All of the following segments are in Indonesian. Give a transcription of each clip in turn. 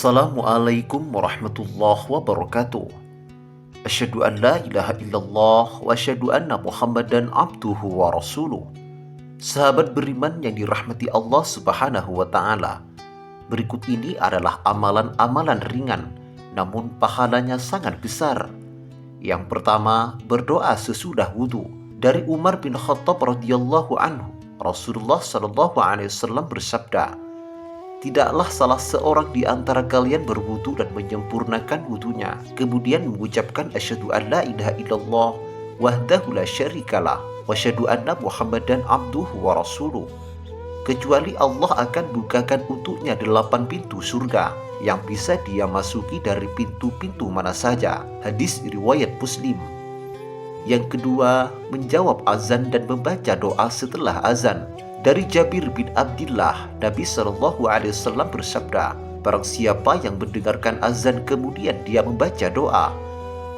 Assalamualaikum warahmatullahi wabarakatuh. Asyhadu an la ilaha illallah wa asyhadu anna Muhammadan abduhu wa rasuluh. Sahabat beriman yang dirahmati Allah Subhanahu wa taala. Berikut ini adalah amalan-amalan ringan namun pahalanya sangat besar. Yang pertama, berdoa sesudah wudu. Dari Umar bin Khattab radhiyallahu anhu, Rasulullah shallallahu alaihi wasallam bersabda, "Tidaklah salah seorang di antara kalian berwudu dan menyempurnakan wudunya, kemudian mengucapkan asyhadu an la ilaha illallah wahdahu la syarikalah wa asyhadu anna Muhammadan abduhu wa rasuluh, kecuali Allah akan bukakan untuknya 8 pintu surga yang bisa dia masuki dari pintu-pintu mana saja." Hadis riwayat Muslim. Yang kedua, menjawab azan dan membaca doa setelah azan. Dari Jabir bin Abdullah, Nabi Shallallahu Alaihi Wasallam bersabda, "Barang siapa yang mendengarkan azan kemudian dia membaca doa,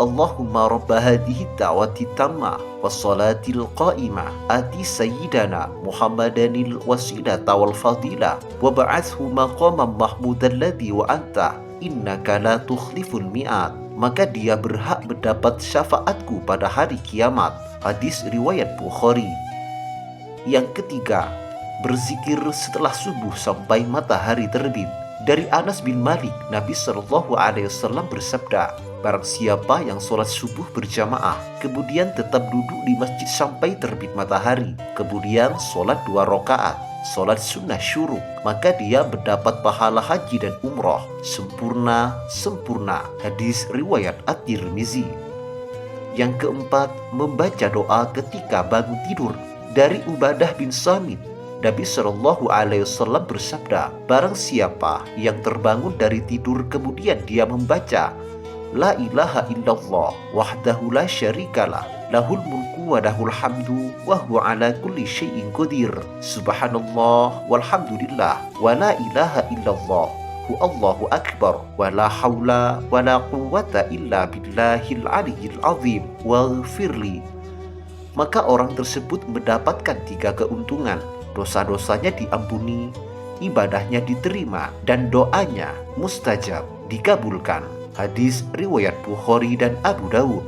Allahumma rabba hadhihi da'wati tammah wassalatil qa'imah ati sayyidana Muhammadanil wasilata wal fadilah wa ba'athhu maqaman mahmudan ladzi wa anta innaka la tukhliful mi'ad," maka dia berhak mendapat syafaatku pada hari kiamat. Hadis riwayat Bukhari. Yang ketiga, berzikir setelah subuh sampai matahari terbit. Dari Anas bin Malik, Nabi Shallallahu Alaihi Wasallam bersabda, "Barang siapa yang sholat subuh berjamaah, kemudian tetap duduk di masjid sampai terbit matahari, kemudian sholat 2 rakaat, sholat sunnah syuruk, maka dia mendapat pahala haji dan umroh sempurna. Hadis riwayat At-Tirmizi. Yang keempat, membaca doa ketika bangun tidur. Dari Ubadah bin Samit, Nabi Shallallahu Alaihi Wasallam bersabda, "Barang siapa yang terbangun dari tidur kemudian dia membaca La ilaha illallah wahdahu la syarikalah lahul mulku wa lahul hamdu wa huwa ala kulli syai'in qadir, subhanallah walhamdulillah wa la ilaha illallah Allahu akbar wa la haula wa la quwwata illa billahil aliyyil azim waghfirli," maka orang tersebut mendapatkan 3 keuntungan: dosa-dosanya diampuni, ibadahnya diterima, dan doanya mustajab, dikabulkan. Hadis riwayat Bukhari dan Abu Dawud.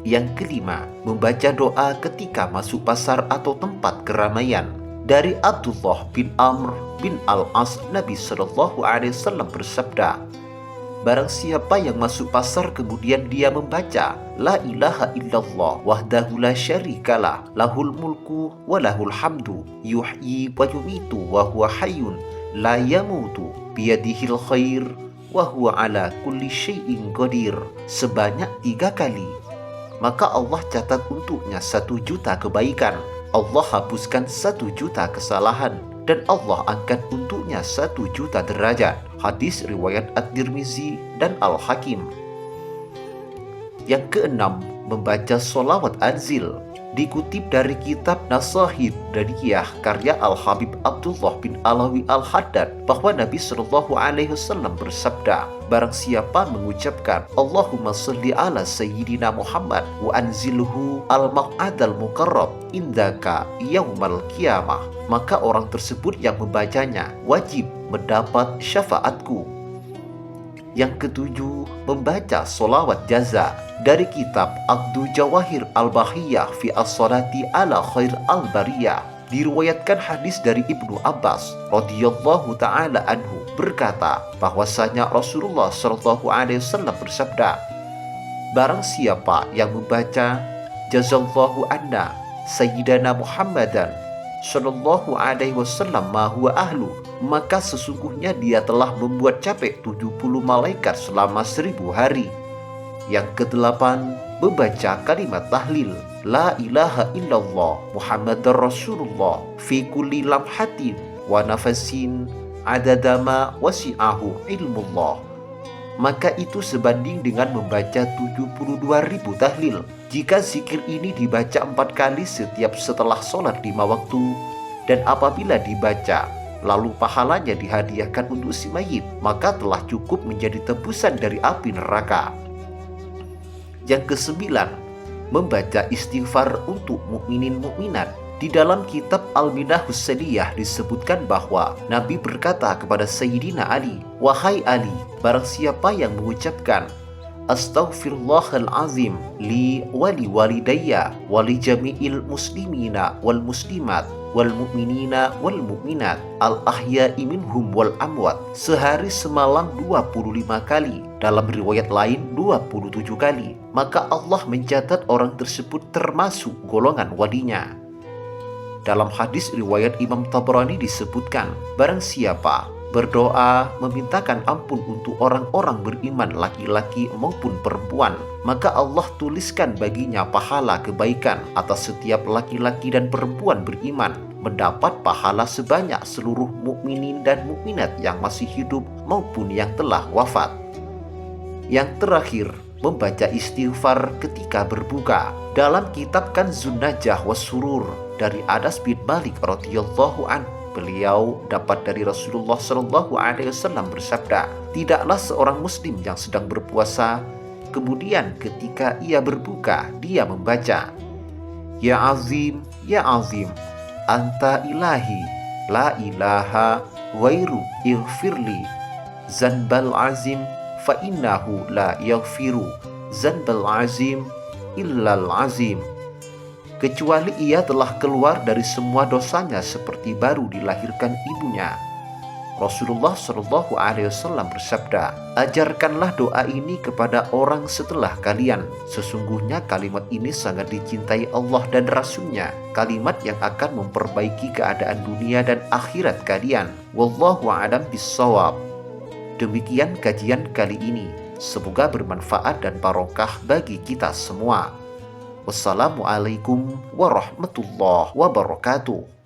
Yang kelima, membaca doa ketika masuk pasar atau tempat keramaian. Dari Abdullah bin Amr bin Al-As, Nabi Shallallahu Alaihi Wasallam bersabda, "Barang siapa yang masuk pasar kemudian dia membaca La ilaha illallah wahdahu la syarikalah lahul mulku wa lahul hamdu yuhyi wa yumitu wa huwa hayyun la yamutu biyadihil khair wa huwa ala kulli syai'in qadir," sebanyak 3 kali, maka Allah catat untuknya 1 juta kebaikan, Allah hapuskan 1 juta kesalahan, dan Allah angkat untuknya 1 juta derajat. Hadis riwayat At-Tirmizi dan Al-Hakim. Yang keenam, membaca sholawat anzil. Dikutip dari kitab Nasahid Daniyah karya Al-Habib Abdullah bin Alawi Al-Haddad bahwa Nabi Shallallahu Alaihi Wasallam bersabda, "Barang siapa mengucapkan Allahumma sholli ala sayyidina Muhammad wa anzilhu al-maq'adal muqarrab indaka yaumal qiyamah," maka orang tersebut yang membacanya wajib mendapat syafaatku. Yang ketujuh, membaca sholawat jaza. Dari kitab Aqdu Jawahir Al-Bahiyah fi as-salati ala khair al-bariyah, diriwayatkan hadis dari Ibnu Abbas radhiyallahu taala anhu berkata bahwasanya Rasulullah shallallahu alaihi wasallam bersabda, "Barang siapa yang membaca jazallahu anna sayyidana Muhammadan sallallahu alaihi wasallam ma huwa ahlu, maka sesungguhnya dia telah membuat capek 70 malaikat selama 1000 hari. Yang kedelapan, membaca kalimat tahlil La ilaha illallah Muhammadar Rasulullah fi kulli lamhatin wa nafasin adadama wasi'ahu ilmullah, maka itu sebanding dengan membaca 72.000 tahlil. Jika zikir ini dibaca 4 kali setiap setelah sholat 5 waktu, dan apabila dibaca lalu pahalanya dihadiahkan untuk si mayit, maka telah cukup menjadi tebusan dari api neraka. Yang kesembilan, membaca istighfar untuk mukminin mukminat. Di dalam kitab Al-Minah Husainiyah disebutkan bahwa Nabi berkata kepada Sayyidina Ali, "Wahai Ali, barang siapa yang mengucapkan Astaghfirullahalazim li wali walidayya wali jami'il muslimina wal muslimat wal mu'minina wal mu'minat al ahya'i minhum wal amwat sehari semalam 25 kali, dalam riwayat lain 27 kali, maka Allah mencatat orang tersebut termasuk golongan walinya." Dalam hadis riwayat Imam Tabrani disebutkan, barang siapa berdoa memintakan ampun untuk orang-orang beriman laki-laki maupun perempuan, maka Allah tuliskan baginya pahala kebaikan atas setiap laki-laki dan perempuan beriman, mendapat pahala sebanyak seluruh mukminin dan mukminat yang masih hidup maupun yang telah wafat. Yang terakhir, membaca istighfar ketika berbuka. Dalam kitab Kanzun Najah Wassurur dari Anas bin Malik radhiyallahu an, beliau dapat dari Rasulullah Shallallahu Alaihi Wasallam bersabda, tidaklah seorang muslim yang sedang berpuasa kemudian ketika ia berbuka dia membaca, ya azim anta ilahi la ilaha ghairu ighfirli zanbal azim fa innahu la yaghfiru zanbal azim illal azim, kecuali ia telah keluar dari semua dosanya seperti baru dilahirkan ibunya. Rasulullah Shallallahu Alaihi Wasallam bersabda, ajarkanlah doa ini kepada orang setelah kalian. Sesungguhnya kalimat ini sangat dicintai Allah dan Rasul-Nya, kalimat yang akan memperbaiki keadaan dunia dan akhirat kalian. Wallahu a'lam bissawab. Demikian kajian kali ini. Semoga bermanfaat dan barokah bagi kita semua. Wassalamualaikum warahmatullahi wabarakatuh.